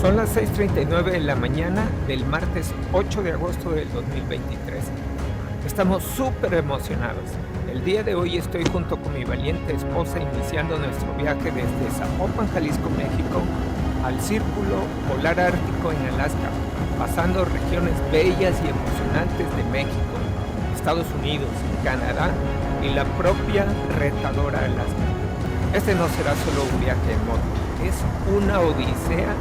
Son las 6:39 de la mañana del martes 8 de agosto del 2023. Estamos súper emocionados. El día de hoy estoy junto con mi valiente esposa iniciando nuestro viaje desde Zapopan, Jalisco, México, al Círculo Polar Ártico en Alaska, pasando regiones bellas y emocionantes de México, Estados Unidos, Canadá y la propia retadora Alaska. Este no será solo un viaje en moto, es una odisea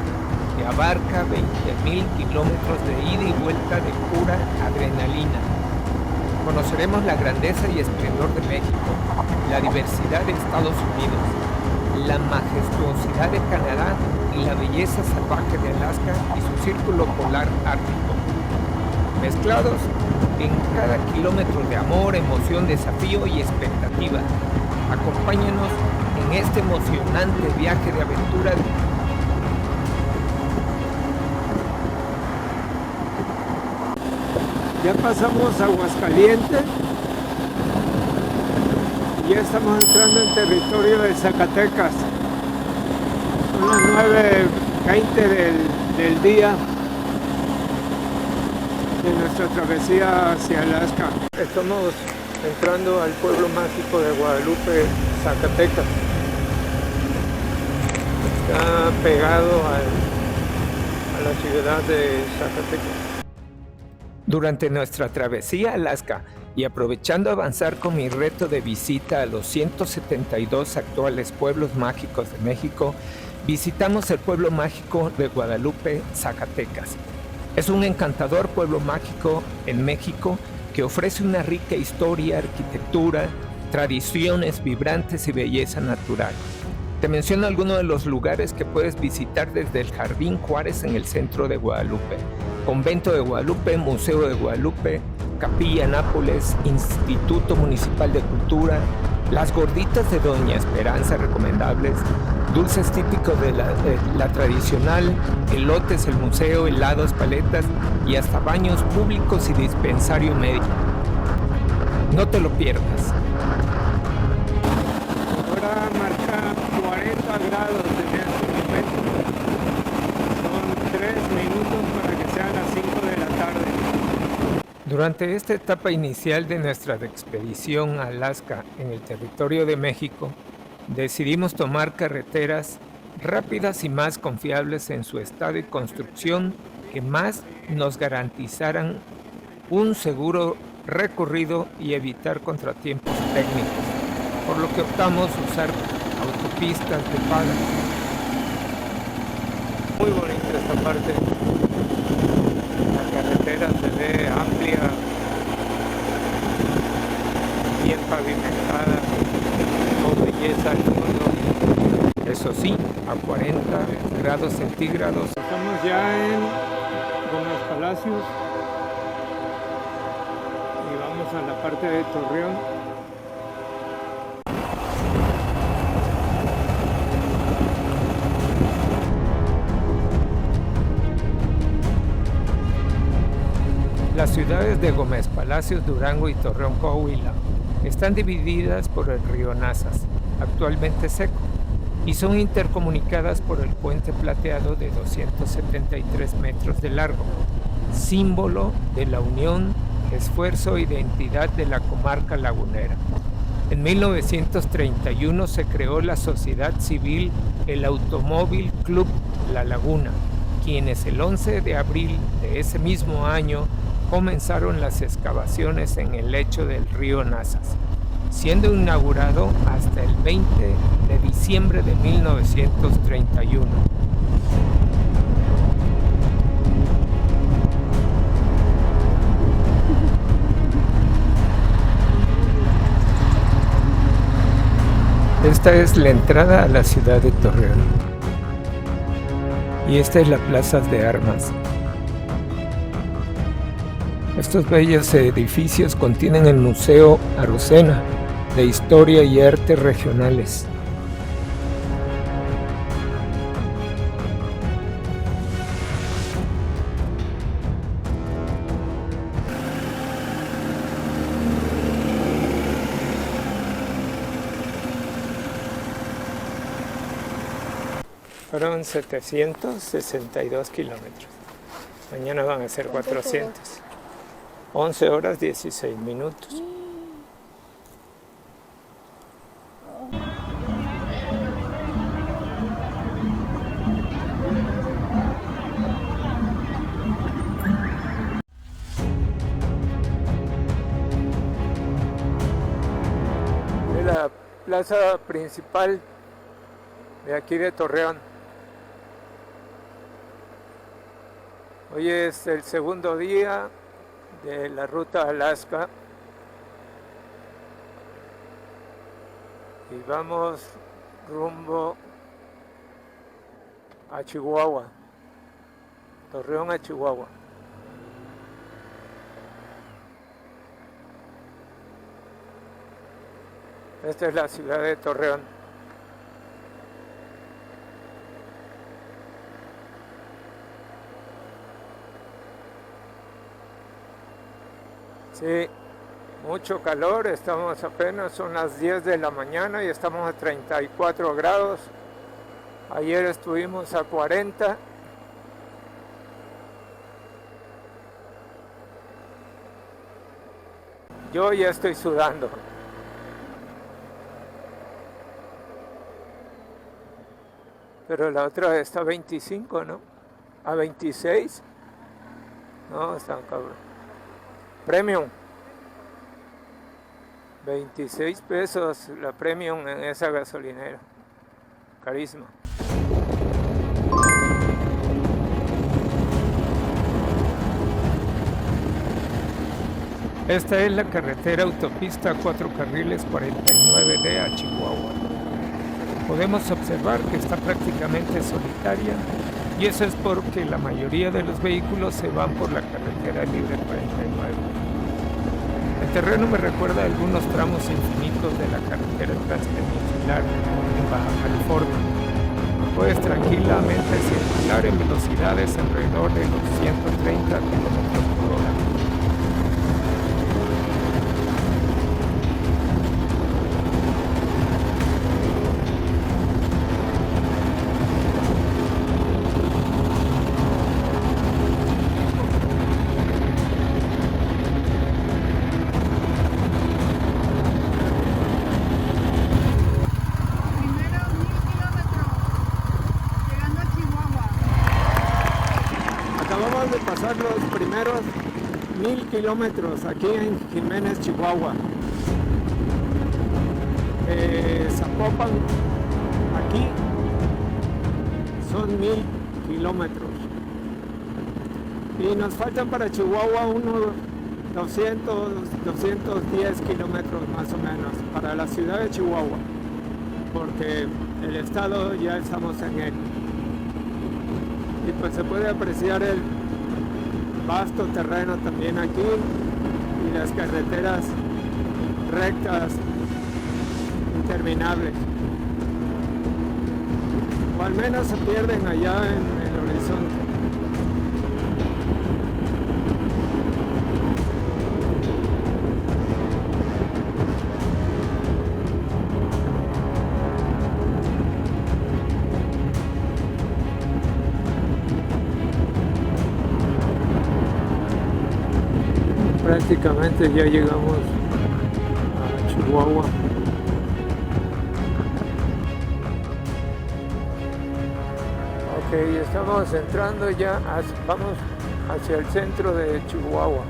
que abarca 20,000 kilómetros de ida y vuelta de pura adrenalina. Conoceremos la grandeza y esplendor de México, la diversidad de Estados Unidos, la majestuosidad de Canadá y la belleza salvaje de Alaska y su círculo polar ártico. Mezclados en cada kilómetro de amor, emoción, desafío y expectativa. Acompáñanos en este emocionante viaje de aventura. Ya pasamos Aguascalientes y ya estamos entrando en territorio de Zacatecas. Son las 9:20 del día de nuestra travesía hacia Alaska. Estamos entrando al pueblo mágico de Guadalupe, Zacatecas. Está pegado a la ciudad de Zacatecas. Durante nuestra travesía a Alaska y aprovechando avanzar con mi reto de visita a los 172 actuales pueblos mágicos de México, visitamos el pueblo mágico de Guadalupe, Zacatecas. Es un encantador pueblo mágico en México que ofrece una rica historia, arquitectura, tradiciones vibrantes y belleza natural. Te menciono algunos de los lugares que puedes visitar desde el Jardín Juárez en el centro de Guadalupe, Convento de Guadalupe, Museo de Guadalupe, Capilla Nápoles, Instituto Municipal de Cultura, las gorditas de Doña Esperanza recomendables, dulces típicos de la tradicional, elotes, el museo, helados, paletas y hasta baños públicos y dispensario médico. No te lo pierdas. Ahora marca 40 grados en este momento. Son 3 minutos para que sean las 5 de la tarde. Durante esta etapa inicial de nuestra expedición a Alaska en el territorio de México, decidimos tomar carreteras rápidas y más confiables en su estado y construcción que más nos garantizaran un seguro recorrido y evitar contratiempos técnicos, por lo que optamos usar autopistas de paga. Muy bonita esta parte. La carretera se ve amplia, bien pavimentada, con belleza al fondo. Eso sí, a 40 grados centígrados. Estamos ya en Gómez Palacios y vamos a la parte de Torreón. Las ciudades de Gómez Palacios, Durango y Torreón, Coahuila, están divididas por el río Nazas, actualmente seco, y son intercomunicadas por el puente plateado de 273 metros de largo, símbolo de la unión, esfuerzo e identidad de la comarca lagunera. En 1931 se creó la sociedad civil el Automóvil Club La Laguna, quienes el 11 de abril de ese mismo año comenzaron las excavaciones en el lecho del río Nazas, siendo inaugurado hasta el 20 de diciembre de 1931. Esta es la entrada a la ciudad de Torreón. Y esta es la plaza de armas. Estos bellos edificios contienen el Museo Arocena de Historia y Arte Regionales. Fueron 762 kilómetros. Mañana van a ser 400. 11 horas 16 minutos. De la plaza principal de aquí de Torreón. Hoy es el segundo día de la ruta Alaska y vamos rumbo a Chihuahua, Torreón a Chihuahua. Esta es la ciudad de Torreón. Sí, mucho calor, estamos apenas, son las 10 de la mañana y estamos a 34 grados. Ayer estuvimos a 40. Yo ya estoy sudando. Pero la otra está a 25, ¿no? A 26. No, están cabrón. Premium. 26 pesos la Premium en esa gasolinera. Carísimo. Esta es la carretera autopista 4 carriles 49D a Chihuahua. Podemos observar que está prácticamente solitaria y eso es porque la mayoría de los vehículos se van por la carretera libre 49. El terreno me recuerda a algunos tramos infinitos de la carretera transpeninsular en Baja California. Puedes tranquilamente circular en velocidades alrededor de los 130 km/h. Acabamos de pasar los primeros 1000 kilómetros aquí en Jiménez, Chihuahua. Zapopan, aquí son 1000 kilómetros. Y nos faltan para Chihuahua unos 210 kilómetros más o menos para la ciudad de Chihuahua, porque el estado ya estamos en él. Y pues se puede apreciar el vasto terreno también aquí y las carreteras rectas interminables, o al menos se pierden allá en el horizonte. Prácticamente ya llegamos a Chihuahua. Ok, estamos entrando ya, vamos hacia el centro de Chihuahua,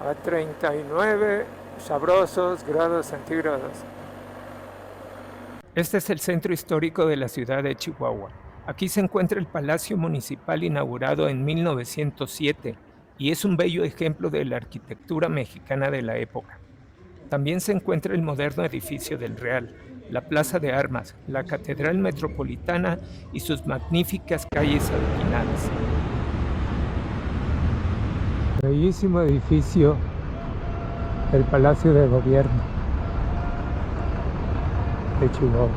a 39 sabrosos grados centígrados. Este es el centro histórico de la ciudad de Chihuahua. Aquí se encuentra el Palacio Municipal inaugurado en 1907 y es un bello ejemplo de la arquitectura mexicana de la época. También se encuentra el moderno edificio del Real, la Plaza de Armas, la Catedral Metropolitana y sus magníficas calles adoquinadas. Bellísimo edificio, el Palacio de Gobierno de Chihuahua.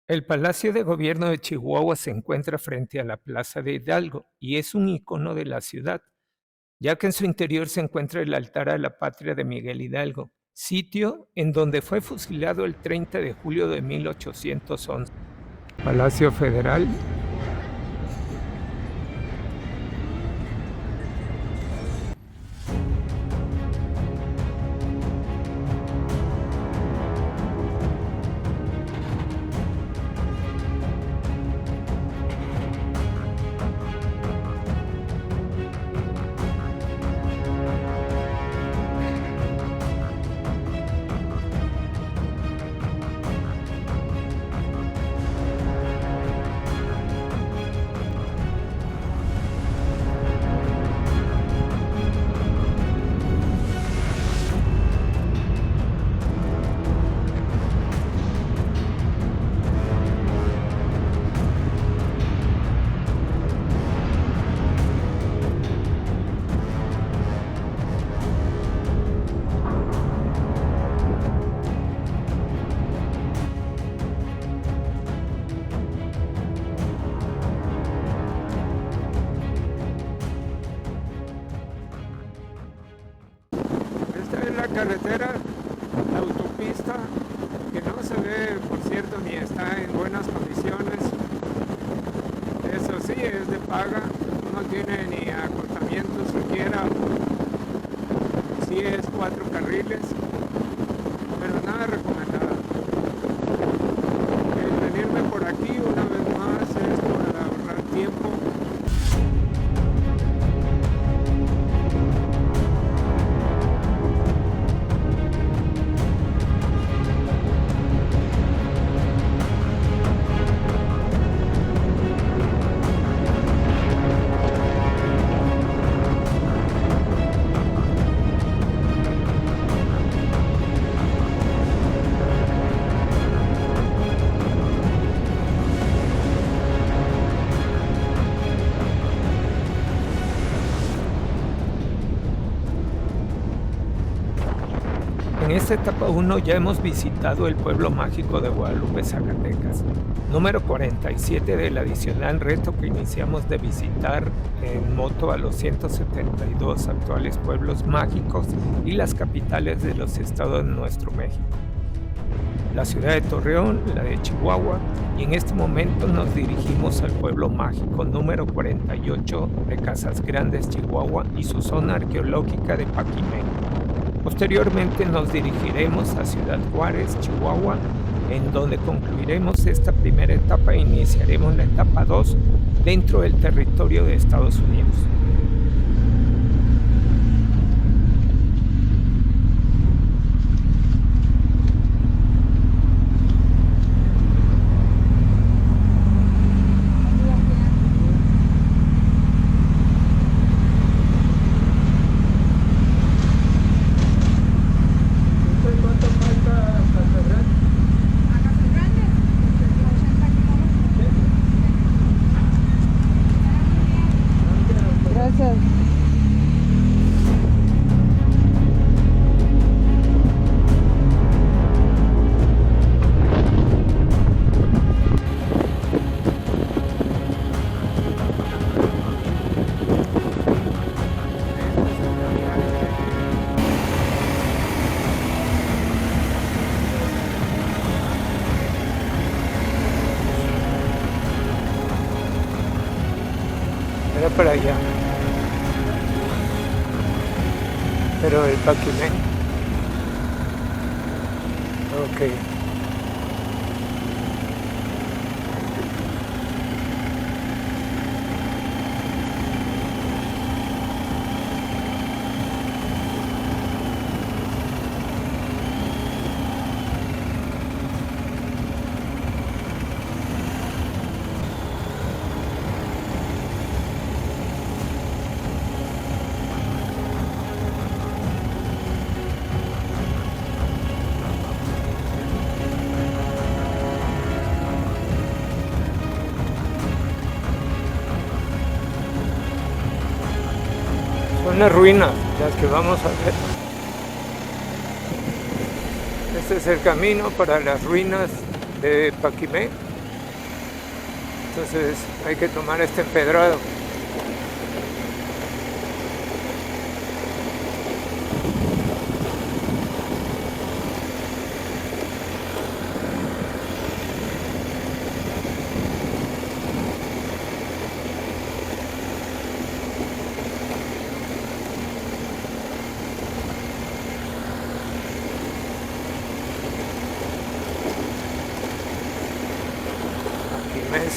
El Palacio de Gobierno de Chihuahua se encuentra frente a la Plaza de Hidalgo y es un icono de la ciudad, ya que en su interior se encuentra el altar a la patria de Miguel Hidalgo, sitio en donde fue fusilado el 30 de julio de 1811. Palacio Federal. Esta es la carretera, la autopista, que no se ve, por cierto, ni está en buenas condiciones. Eso sí, es de paga, no tiene ni acotamiento siquiera. Sí es 4 carriles, pero nada recomendada. El venirme por aquí una vez más es por ahorrar tiempo. En esta etapa 1 ya hemos visitado el pueblo mágico de Guadalupe, Zacatecas, número 47 del adicional reto que iniciamos de visitar en moto a los 172 actuales pueblos mágicos y las capitales de los estados de nuestro México. La ciudad de Torreón, la de Chihuahua, y en este momento nos dirigimos al pueblo mágico número 48 de Casas Grandes, Chihuahua, y su zona arqueológica de Paquimé. Posteriormente nos dirigiremos a Ciudad Juárez, Chihuahua, en donde concluiremos esta primera etapa e iniciaremos la etapa 2 dentro del territorio de Estados Unidos. Gracias. Era para allá. Pero el Paquimé. Ok. Son las ruinas las que vamos a ver. Este es el camino para las ruinas de Paquimé. Entonces hay que tomar este empedrado.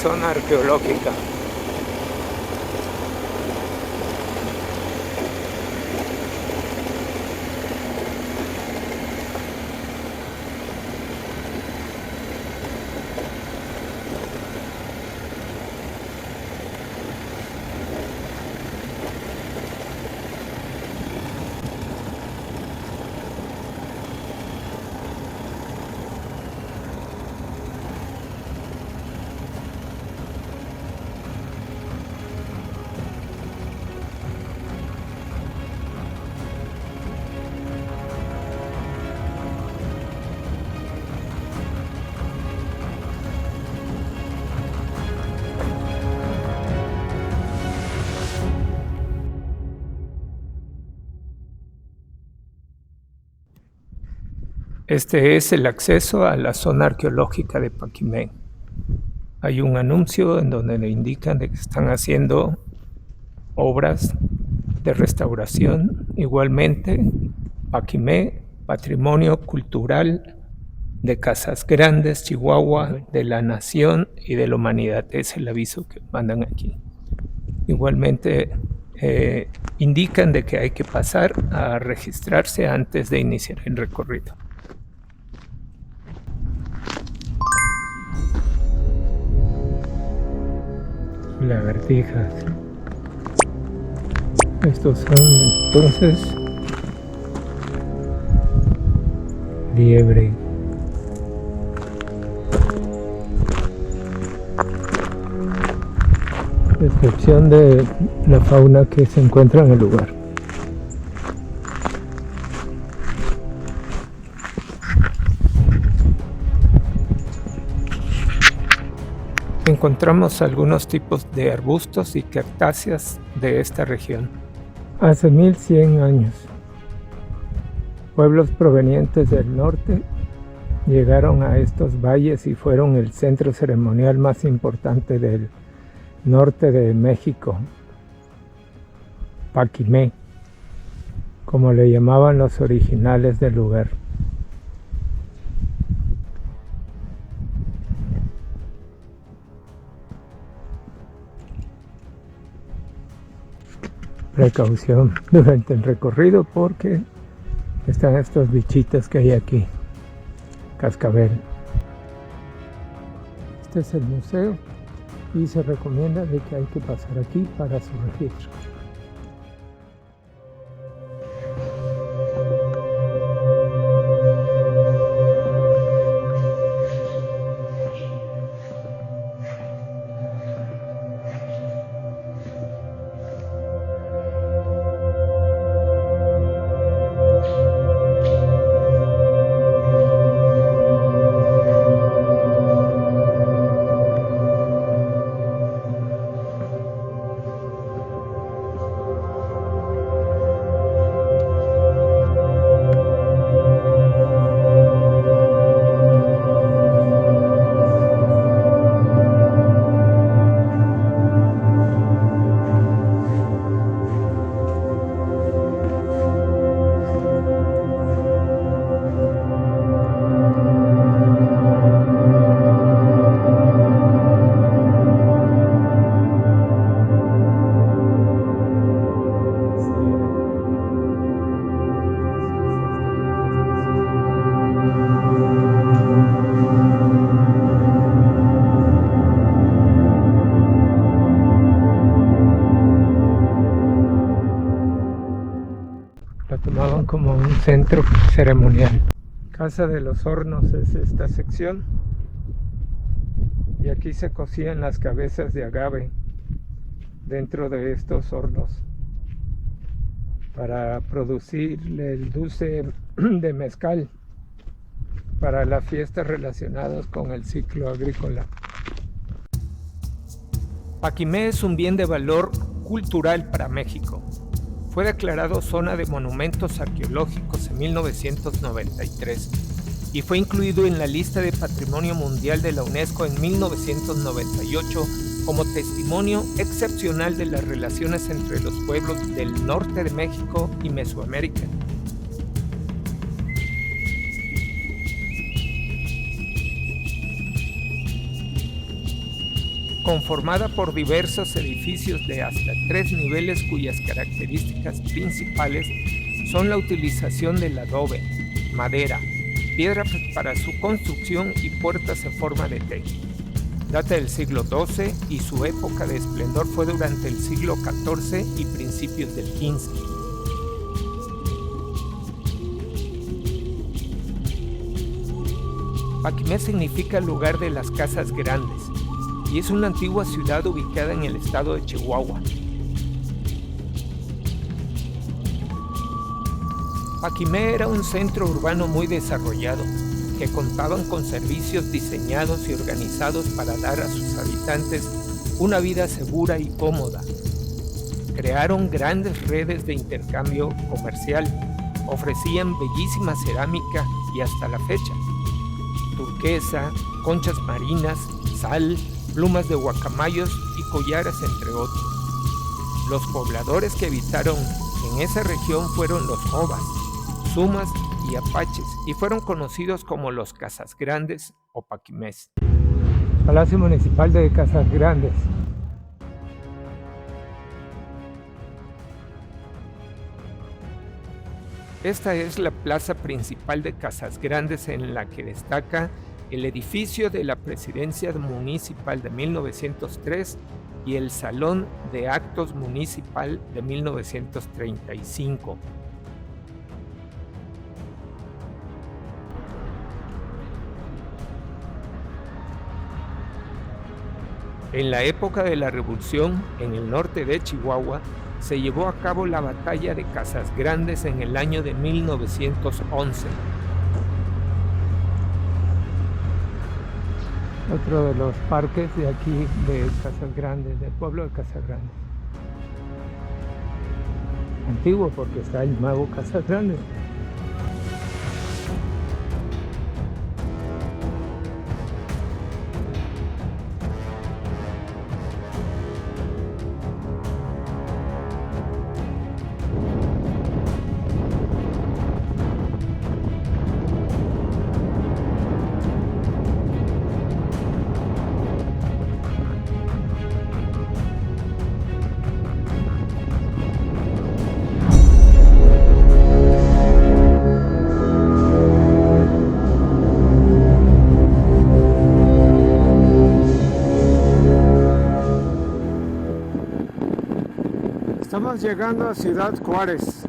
zona arqueológica. Este es el acceso a la zona arqueológica de Paquimé. Hay un anuncio en donde le indican de que están haciendo obras de restauración. Igualmente, Paquimé, Patrimonio Cultural de Casas Grandes, Chihuahua, de la Nación y de la Humanidad. Es el aviso que mandan aquí. Igualmente, indican de que hay que pasar a registrarse antes de iniciar el recorrido. Lagartijas. Estos son entonces liebre. Descripción de la fauna que se encuentra en el lugar. Encontramos algunos tipos de arbustos y cactáceas de esta región. Hace 1100 años, pueblos provenientes del norte llegaron a estos valles y fueron el centro ceremonial más importante del norte de México, Paquimé, como le llamaban los originales del lugar. Precaución durante el recorrido porque están estos bichitos que hay aquí. Cascabel. Este es el museo y se recomienda de que hay que pasar aquí para su registro. La tomaban como un centro ceremonial. Casa de los Hornos es esta sección y aquí se cocían las cabezas de agave dentro de estos hornos para producir el dulce de mezcal para las fiestas relacionadas con el ciclo agrícola. Paquimé es un bien de valor cultural para México. Fue declarado zona de monumentos arqueológicos en 1993 y fue incluido en la lista de Patrimonio Mundial de la UNESCO en 1998 como testimonio excepcional de las relaciones entre los pueblos del norte de México y Mesoamérica. conformada por diversos edificios de hasta 3 niveles cuyas características principales son la utilización del adobe, madera, piedra para su construcción y puertas en forma de T. Data del siglo XII y su época de esplendor fue durante el siglo XIV y principios del XV. Paquimé significa lugar de las casas grandes y es una antigua ciudad ubicada en el estado de Chihuahua. Paquimé era un centro urbano muy desarrollado, que contaban con servicios diseñados y organizados para dar a sus habitantes una vida segura y cómoda. Crearon grandes redes de intercambio comercial, ofrecían bellísima cerámica y hasta la fecha, turquesa, conchas marinas, sal, plumas de guacamayos y collares, entre otros. Los pobladores que habitaron en esa región fueron los Jovas, Sumas y Apaches, y fueron conocidos como los Casas Grandes o Paquimés. Palacio Municipal de Casas Grandes. Esta es la plaza principal de Casas Grandes, en la que destaca el edificio de la Presidencia Municipal de 1903 y el Salón de Actos Municipal de 1935. En la época de la Revolución, en el norte de Chihuahua, se llevó a cabo la Batalla de Casas Grandes en el año de 1911. Otro de los parques de aquí de Casas Grandes, del pueblo de Casas Grandes. Antiguo porque está el nuevo Casas Grandes. Estamos llegando a Ciudad Juárez.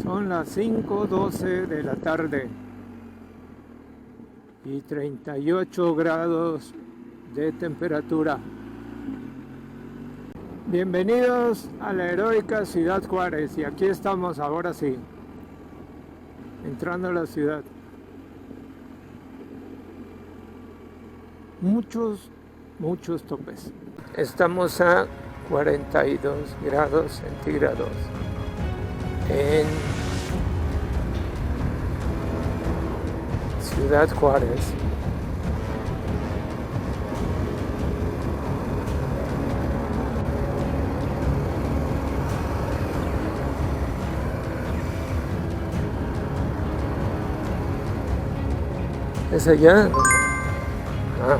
Son las 5:12 de la tarde y 38 grados de temperatura. Bienvenidos a la heroica Ciudad Juárez, y aquí estamos ahora sí, entrando a la ciudad. Muchos topes. Estamos a 42 grados centígrados en Ciudad Juárez. ¿Es allá? Ah.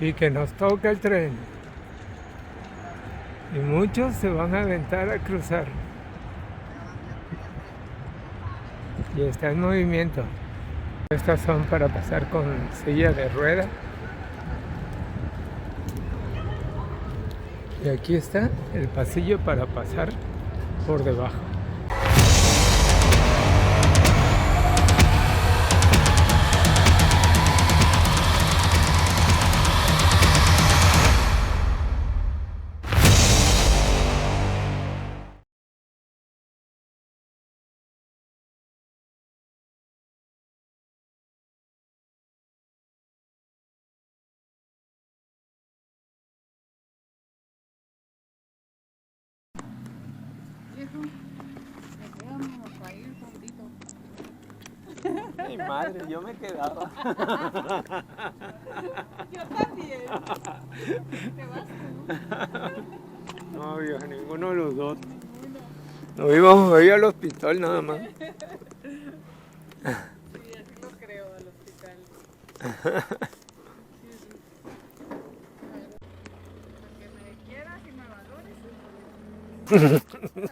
Y que nos toca el tren. Y muchos se van a aventar a cruzar. Y está en movimiento. Estas son para pasar con silla de rueda. Y aquí está el pasillo para pasar por debajo. Mi madre, yo me quedaba. Yo también. ¿Te vas tú? No, vieja, ninguno de los dos. Nos íbamos a ir al hospital nada más. Sí, así lo creo, al hospital. Sí, sí. Que me quieras y me valores.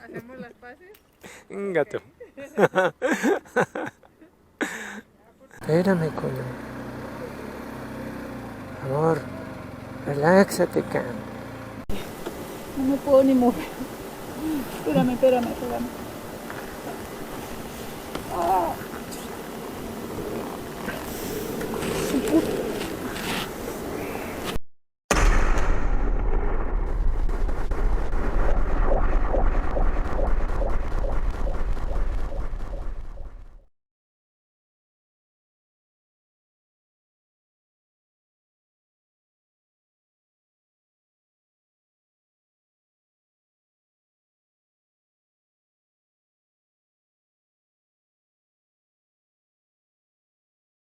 ¿Hacemos las paces? Un gato. Espérame, coño. Amor, reláxate, Cam. No me puedo ni mover. Espérame. Ah.